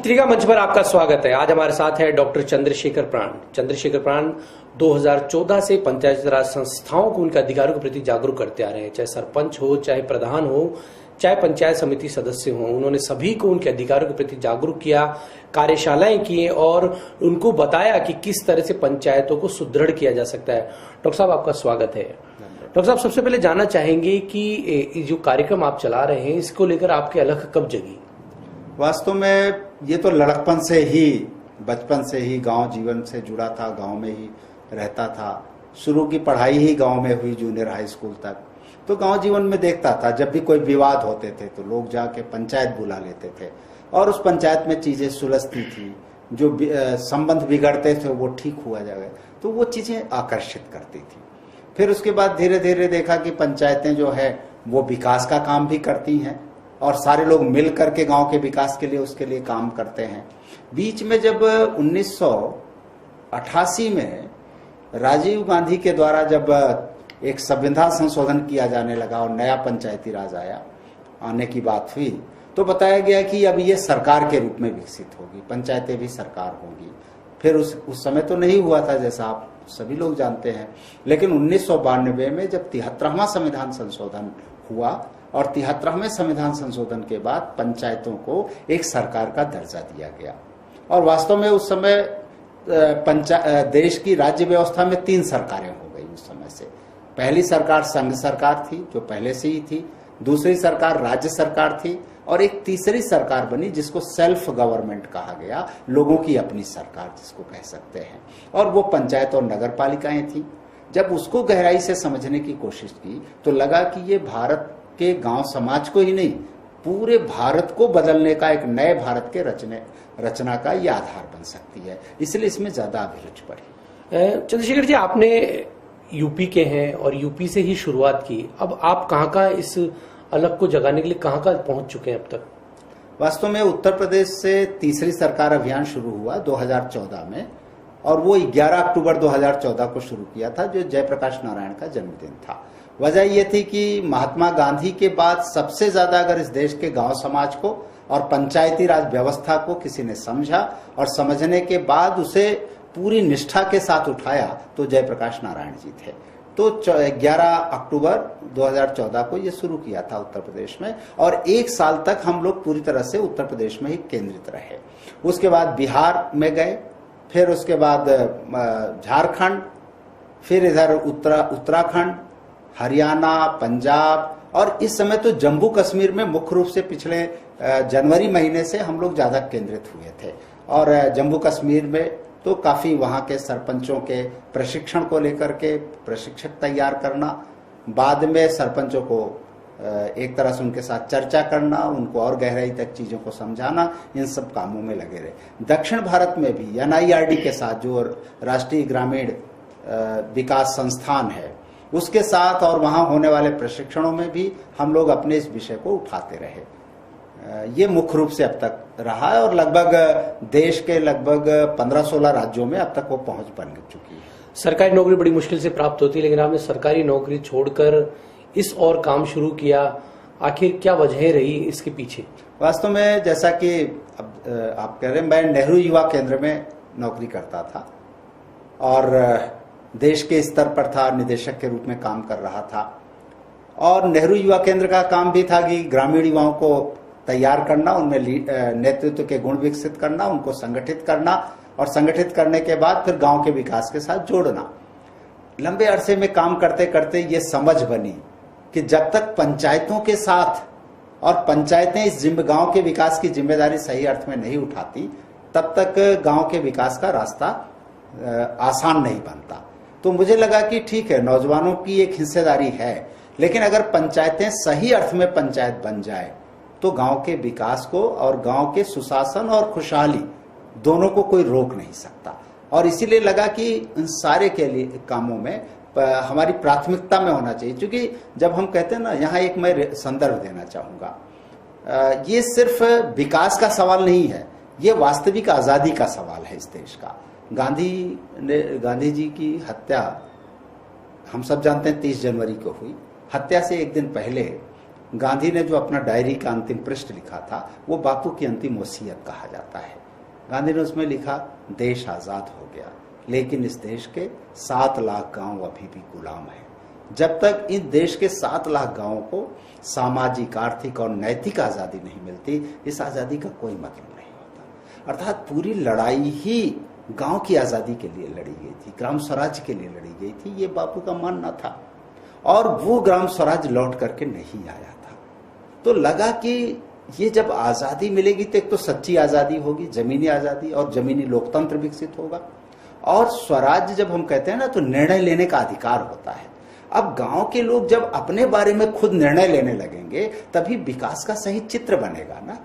चित्रिका मंच पर आपका स्वागत है। आज हमारे साथ है डॉक्टर चंद्रशेखर प्राण। चंद्रशेखर प्राण 2014 से पंचायती राज संस्थाओं को उनके अधिकारों के प्रति जागरूक करते आ रहे हैं, चाहे सरपंच हो, चाहे प्रधान हो, चाहे पंचायत समिति सदस्य हो। उन्होंने सभी को उनके अधिकारों के प्रति जागरूक किया, कार्यशालाएं की और उनको बताया कि किस तरह से पंचायतों को सुदृढ़ किया जा सकता है। डॉक्टर साहब, आपका स्वागत है। डॉक्टर साहब, सबसे पहले जानना चाहेंगे कि जो कार्यक्रम आप चला रहे हैं, इसको लेकर आपकी अलग कब जगी? वास्तव में ये तो लड़कपन से ही, बचपन से ही गांव जीवन से जुड़ा था, गांव में ही रहता था। शुरू की पढ़ाई ही गांव में हुई, जूनियर हाई स्कूल तक। तो गांव जीवन में देखता था, जब भी कोई विवाद होते थे तो लोग जाके पंचायत बुला लेते थे और उस पंचायत में चीजें सुलझती थी, जो संबंध बिगड़ते थे वो ठीक हुआ जाए, तो वो चीजें आकर्षित करती थी। फिर उसके बाद धीरे धीरे देखा कि पंचायतें जो है वो विकास का काम भी करती हैं और सारे लोग मिल करके गांव के विकास के लिए उसके लिए काम करते हैं। बीच में जब 1988 में राजीव गांधी के द्वारा जब एक संविधान संशोधन किया जाने लगा और नया पंचायती राज आने की बात हुई, तो बताया गया कि अब ये सरकार के रूप में विकसित होगी, पंचायतें भी सरकार होंगी। फिर उस समय तो नहीं हुआ था, जैसा आप सभी लोग जानते हैं। लेकिन 1992 में जब 73वां संविधान संशोधन हुआ और 73वें संविधान संशोधन के बाद पंचायतों को एक सरकार का दर्जा दिया गया। और वास्तव में उस समय देश की राज्य व्यवस्था में 3 सरकारें हो गई उस समय से। पहली सरकार संघ सरकार थी, जो पहले से ही थी। दूसरी सरकार राज्य सरकार थी और एक तीसरी सरकार बनी जिसको सेल्फ गवर्नमेंट कहा गया, लोगों की अपनी सरकार जिसको कह सकते हैं। और वो पंचायत और नगर पालिकाएं थी। जब उसको गहराई से समझने की कोशिश की तो लगा कि ये भारत के गांव समाज को ही नहीं, पूरे भारत को बदलने का, एक नए भारत के रचना का ये आधार बन सकती है। इसलिए इसमें ज्यादा अभिरुचि पड़ी। चंद्रशेखर जी, आपने यूपी के हैं और यूपी से ही शुरुआत की। अब आप कहाँ इस अलग को जगाने के लिए कहाँ पहुंच चुके हैं अब तक? वास्तव में उत्तर प्रदेश से तीसरी सरकार अभियान शुरू हुआ 2014 में और वो 11 अक्टूबर 2014 को शुरू किया था, जो जयप्रकाश नारायण का जन्मदिन था। वजह ये थी कि महात्मा गांधी के बाद सबसे ज्यादा अगर इस देश के गांव समाज को और पंचायती राज व्यवस्था को किसी ने समझा और समझने के बाद उसे पूरी निष्ठा के साथ उठाया तो जयप्रकाश नारायण जी थे। तो 11 अक्टूबर 2014 को ये शुरू किया था उत्तर प्रदेश में और 1 साल तक हम लोग पूरी तरह से उत्तर प्रदेश में ही केंद्रित रहे। उसके बाद बिहार में गए, फिर उसके बाद झारखंड, फिर इधर उत्तराखंड, हरियाणा, पंजाब और इस समय तो जम्मू कश्मीर में मुख्य रूप से पिछले जनवरी महीने से हम लोग ज्यादा केंद्रित हुए थे। और जम्मू कश्मीर में तो काफी वहां के सरपंचों के प्रशिक्षण को लेकर के प्रशिक्षक तैयार करना, बाद में सरपंचों को एक तरह से उनके साथ चर्चा करना, उनको और गहराई तक चीजों को समझाना, इन सब कामों में लगे रहे। दक्षिण भारत में भी NIRD के साथ, जो राष्ट्रीय ग्रामीण विकास संस्थान है, उसके साथ और वहां होने वाले प्रशिक्षणों में भी हम लोग अपने इस विषय को उठाते रहे। ये मुख्य रूप से अब तक रहा है और लगभग देश के लगभग 15-16 राज्यों में अब तक वो पहुंच बन चुकी है। सरकारी नौकरी बड़ी मुश्किल से प्राप्त होती है, लेकिन आपने सरकारी नौकरी छोड़कर इस और काम शुरू किया। आखिर क्या वजह रही इसके पीछे? वास्तव में जैसा कि अब आप कह रहे हैं, मैं नेहरू युवा केंद्र में नौकरी करता था और देश के स्तर पर था, निदेशक के रूप में काम कर रहा था। और नेहरू युवा केंद्र का काम भी था कि ग्रामीण युवाओं को तैयार करना, उनमें नेतृत्व के गुण विकसित करना, उनको संगठित करना और संगठित करने के बाद फिर गांव के विकास के साथ जोड़ना। लंबे अरसे में काम करते करते ये समझ बनी कि जब तक पंचायतों के साथ और पंचायतें इस गांव के विकास की जिम्मेदारी सही अर्थ में नहीं उठाती, तब तक गांव के विकास का रास्ता आसान नहीं बनता। तो मुझे लगा कि ठीक है, नौजवानों की एक हिस्सेदारी है, लेकिन अगर पंचायतें सही अर्थ में पंचायत बन जाए तो गांव के विकास को और गांव के सुशासन और खुशहाली दोनों को कोई रोक नहीं सकता। और इसीलिए लगा कि इन सारे के लिए कामों में हमारी प्राथमिकता में होना चाहिए। क्योंकि जब हम कहते हैं ना, यहाँ एक मैं संदर्भ देना चाहूंगा, ये सिर्फ विकास का सवाल नहीं है, ये वास्तविक आजादी का सवाल है इस देश का। गांधी जी की हत्या हम सब जानते हैं 30 जनवरी को हुई। हत्या से एक दिन पहले गांधी ने जो अपना डायरी का अंतिम पृष्ठ लिखा था वो बापू की अंतिम वसीयत कहा जाता है। गांधी ने उसमें लिखा, देश आजाद हो गया लेकिन इस देश के 7 लाख गांव अभी भी गुलाम हैं। जब तक इन देश के 7 लाख गांवों को सामाजिक, आर्थिक और नैतिक आजादी नहीं मिलती, इस आजादी का कोई मतलब नहीं होता। अर्थात पूरी लड़ाई ही गांव की आजादी के लिए लड़ी गई थी, ग्राम स्वराज के लिए लड़ी गई थी, ये बापू का मानना था। और वो ग्राम स्वराज लौट करके नहीं आया था। तो लगा कि ये जब आजादी मिलेगी तो एक तो सच्ची आजादी होगी, जमीनी आजादी, और जमीनी लोकतंत्र विकसित होगा। और स्वराज जब हम कहते हैं ना, तो निर्णय लेने का अधिकार होता है। अब गांव के लोग जब अपने बारे में खुद निर्णय लेने लगेंगे तभी विकास का सही चित्र बनेगा ना।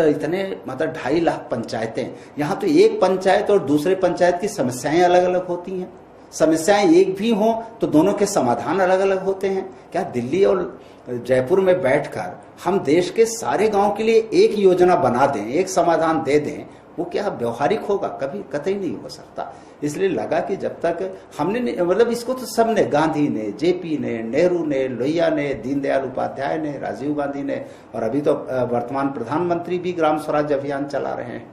इतने मतलब 2.5 लाख पंचायतें, यहाँ तो एक पंचायत और दूसरे पंचायत की समस्याएं अलग अलग होती हैं। समस्याएं एक भी हों तो दोनों के समाधान अलग अलग होते हैं। क्या दिल्ली और जयपुर में बैठकर हम देश के सारे गांव के लिए एक योजना बना दें, एक समाधान दे दें, वो क्या व्यवहारिक होगा? कभी कतई नहीं हो सकता। इसलिए लगा कि जब तक हमने, मतलब इसको तो सबने, गांधी ने, जेपी ने, नेहरू ने, लोहिया ने, दीनदयाल उपाध्याय ने, राजीव गांधी ने, और अभी तो वर्तमान प्रधानमंत्री भी ग्राम स्वराज अभियान चला रहे हैं।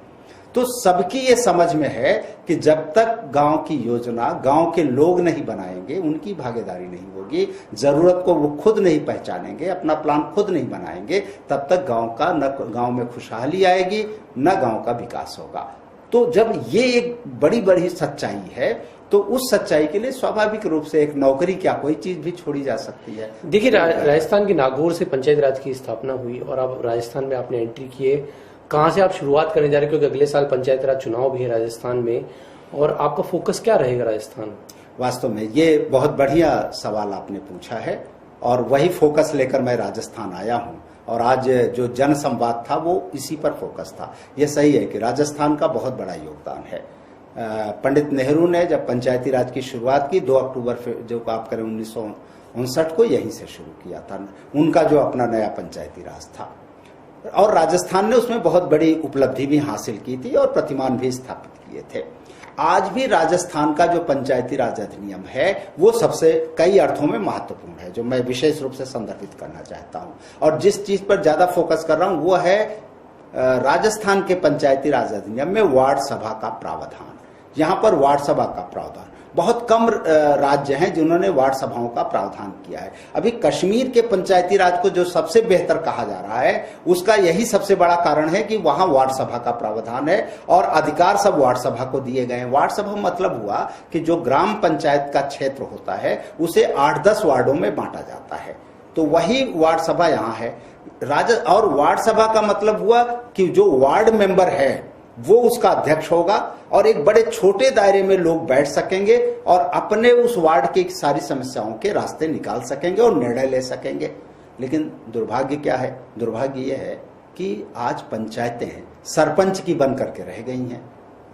तो सबकी ये समझ में है कि जब तक गांव की योजना गांव के लोग नहीं बनाएंगे, उनकी भागीदारी नहीं होगी, जरूरत को वो खुद नहीं पहचानेंगे, अपना प्लान खुद नहीं बनाएंगे, तब तक गांव में खुशहाली आएगी, न गांव का विकास होगा। तो जब ये एक बड़ी बड़ी सच्चाई है तो उस सच्चाई के लिए स्वाभाविक रूप से एक नौकरी क्या कोई चीज भी छोड़ी जा सकती है। देखिए, राजस्थान के नागौर से पंचायत राज की स्थापना हुई और अब राजस्थान में आपने एंट्री किए। कहाँ से आप शुरुआत करने जा रहे हैं, क्योंकि अगले साल पंचायत राज चुनाव भी है राजस्थान में, और आपका फोकस क्या रहेगा राजस्थान? वास्तव में ये बहुत बढ़िया सवाल आपने पूछा है और वही फोकस लेकर मैं राजस्थान आया हूँ। और आज जो जन संवाद था वो इसी पर फोकस था। ये सही है कि राजस्थान का बहुत बड़ा योगदान है। पंडित नेहरू ने जब पंचायती राज की शुरुआत की 2 अक्टूबर जो आप करें 1959 को, यहीं से शुरू किया था उनका जो अपना नया पंचायती राज था। और राजस्थान ने उसमें बहुत बड़ी उपलब्धि भी हासिल की थी और प्रतिमान भी स्थापित किए थे। आज भी राजस्थान का जो पंचायती राज अधिनियम है वो सबसे कई अर्थों में महत्वपूर्ण है, जो मैं विशेष रूप से संदर्भित करना चाहता हूं। और जिस चीज पर ज्यादा फोकस कर रहा हूं वो है राजस्थान के पंचायती राज अधिनियम में वार्ड सभा का प्रावधान। यहाँ पर वार्ड सभा का प्रावधान, बहुत कम राज्य हैं जिन्होंने वार्ड सभाओं का प्रावधान किया है। अभी कश्मीर के पंचायती राज को जो सबसे बेहतर कहा जा रहा है, उसका यही सबसे बड़ा कारण है कि वहां वार्ड सभा का प्रावधान है और अधिकार सब वार्ड सभा को दिए गए हैं। वार्ड सभा मतलब हुआ कि जो ग्राम पंचायत का क्षेत्र होता है उसे 8-10 वार्डों में बांटा जाता है, तो वही वार्ड सभा यहाँ है। और वार्ड सभा का मतलब हुआ कि जो वार्ड मेंबर है वो उसका अध्यक्ष होगा और एक बड़े छोटे दायरे में लोग बैठ सकेंगे और अपने उस वार्ड की सारी समस्याओं के रास्ते निकाल सकेंगे और निर्णय ले सकेंगे। लेकिन दुर्भाग्य क्या है? दुर्भाग्य ये है कि आज पंचायतें सरपंच की बन करके रह गई हैं।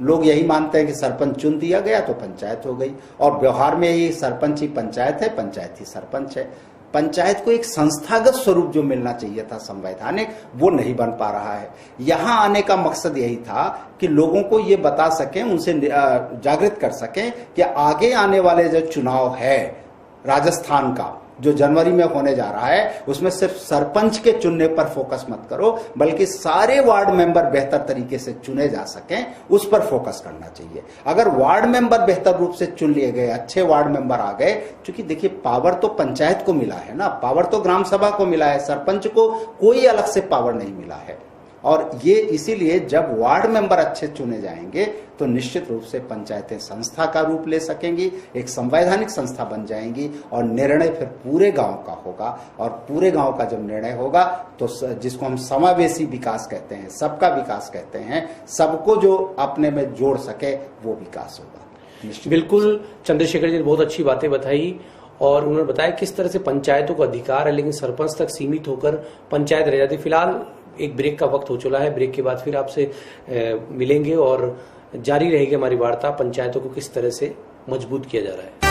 लोग यही मानते हैं कि सरपंच चुन दिया गया तो पंचायत हो गई, और व्यवहार में ये सरपंच ही पंचायत है, पंचायत ही सरपंच है। पंचायत को एक संस्थागत स्वरूप जो मिलना चाहिए था संवैधानिक, वो नहीं बन पा रहा है। यहाँ आने का मकसद यही था कि लोगों को ये बता सकें, उनसे जागृत कर सकें कि आगे आने वाले जो चुनाव है राजस्थान का, जो जनवरी में होने जा रहा है, उसमें सिर्फ सरपंच के चुनने पर फोकस मत करो, बल्कि सारे वार्ड मेंबर बेहतर तरीके से चुने जा सकें, उस पर फोकस करना चाहिए। अगर वार्ड मेंबर बेहतर रूप से चुन लिए गए, अच्छे वार्ड मेंबर आ गए, क्योंकि देखिए पावर तो पंचायत को मिला है ना, पावर तो ग्राम सभा को मिला है, सरपंच को कोई अलग से पावर नहीं मिला है। और ये इसीलिए जब वार्ड मेंबर अच्छे चुने जाएंगे तो निश्चित रूप से पंचायतें संस्था का रूप ले सकेंगी, एक संवैधानिक संस्था बन जाएंगी और निर्णय फिर पूरे गांव का होगा। और पूरे गांव का जब निर्णय होगा तो जिसको हम समावेशी विकास कहते हैं, सबका विकास कहते हैं, सबको जो अपने में जोड़ सके वो विकास होगा। बिल्कुल, चंद्रशेखर जी ने बहुत अच्छी बातें बताई और उन्होंने बताया किस तरह से पंचायतों को अधिकार है लेकिन सरपंच तक सीमित होकर पंचायत रह जाती। फिलहाल एक ब्रेक का वक्त हो चुका है, ब्रेक के बाद फिर आपसे मिलेंगे और जारी रहेगी हमारी वार्ता, पंचायतों को किस तरह से मजबूत किया जा रहा है।